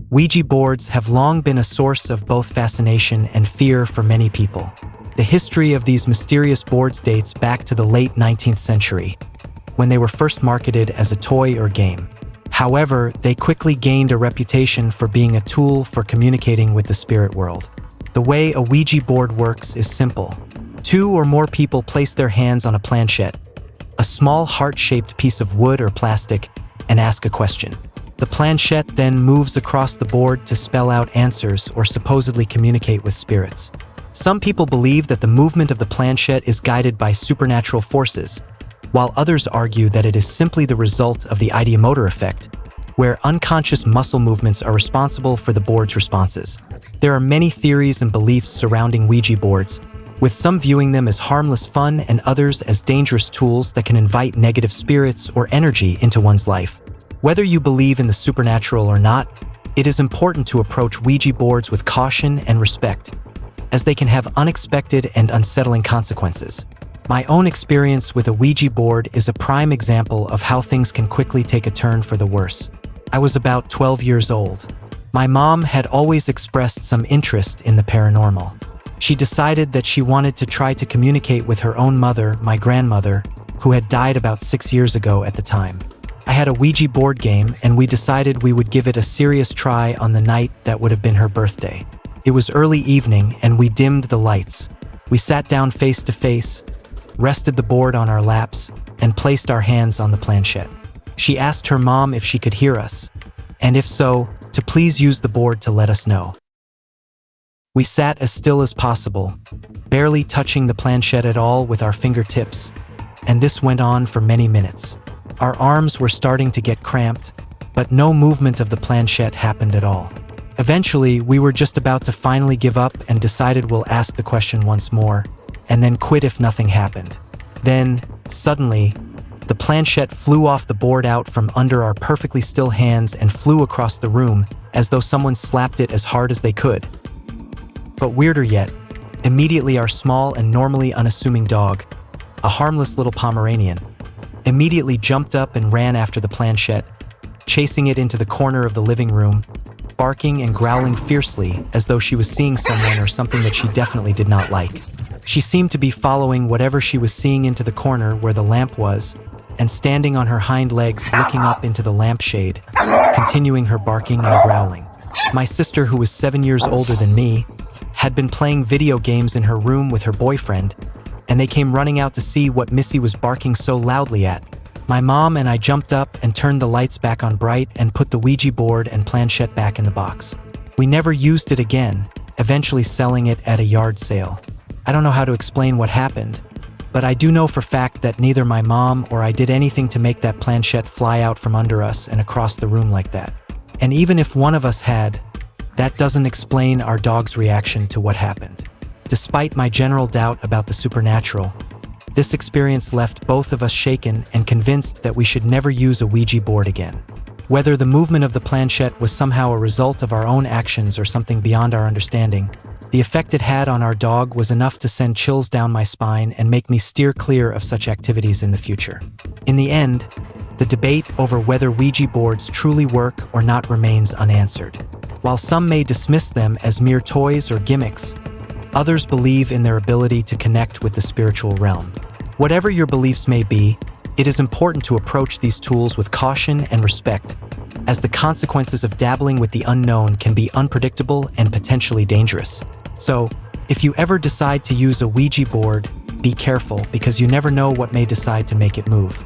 Ouija boards have long been a source of both fascination and fear for many people. The history of these mysterious boards dates back to the late 19th century, when they were first marketed as a toy or game. However, they quickly gained a reputation for being a tool for communicating with the spirit world. The way a Ouija board works is simple. Two or more people place their hands on a planchette, a small heart-shaped piece of wood or plastic, and ask a question. The planchette then moves across the board to spell out answers or supposedly communicate with spirits. Some people believe that the movement of the planchette is guided by supernatural forces, while others argue that it is simply the result of the ideomotor effect, where unconscious muscle movements are responsible for the board's responses. There are many theories and beliefs surrounding Ouija boards, with some viewing them as harmless fun and others as dangerous tools that can invite negative spirits or energy into one's life. Whether you believe in the supernatural or not, it is important to approach Ouija boards with caution and respect, as they can have unexpected and unsettling consequences. My own experience with a Ouija board is a prime example of how things can quickly take a turn for the worse. I was about 12 years old. My mom had always expressed some interest in the paranormal. She decided that she wanted to try to communicate with her own mother, my grandmother, who had died about 6 years ago at the time. I had a Ouija board game, and we decided we would give it a serious try on the night that would have been her birthday. It was early evening, and we dimmed the lights. We sat down face to face, rested the board on our laps, and placed our hands on the planchette. She asked her mom if she could hear us, and if so, to please use the board to let us know. We sat as still as possible, barely touching the planchette at all with our fingertips, and this went on for many minutes. Our arms were starting to get cramped, but no movement of the planchette happened at all. Eventually, we were just about to finally give up and decided we'll ask the question once more, and then quit if nothing happened. Then, suddenly, the planchette flew off the board out from under our perfectly still hands and flew across the room as though someone slapped it as hard as they could. But weirder yet, immediately our small and normally unassuming dog, a harmless little Pomeranian, immediately jumped up and ran after the planchette, chasing it into the corner of the living room, barking and growling fiercely as though she was seeing someone or something that she definitely did not like. She seemed to be following whatever she was seeing into the corner where the lamp was, and standing on her hind legs looking up into the lampshade, continuing her barking and growling. My sister, who was 7 years older than me, had been playing video games in her room with her boyfriend, and they came running out to see what Missy was barking so loudly at. My mom and I jumped up and turned the lights back on bright and put the Ouija board and planchette back in the box. We never used it again, eventually selling it at a yard sale. I don't know how to explain what happened, but I do know for fact that neither my mom or I did anything to make that planchette fly out from under us and across the room like that. And even if one of us had, that doesn't explain our dog's reaction to what happened. Despite my general doubt about the supernatural, this experience left both of us shaken and convinced that we should never use a Ouija board again. Whether the movement of the planchette was somehow a result of our own actions or something beyond our understanding, the effect it had on our dog was enough to send chills down my spine and make me steer clear of such activities in the future. In the end, the debate over whether Ouija boards truly work or not remains unanswered. While some may dismiss them as mere toys or gimmicks, others believe in their ability to connect with the spiritual realm. Whatever your beliefs may be, it is important to approach these tools with caution and respect, as the consequences of dabbling with the unknown can be unpredictable and potentially dangerous. So, if you ever decide to use a Ouija board, be careful because you never know what may decide to make it move.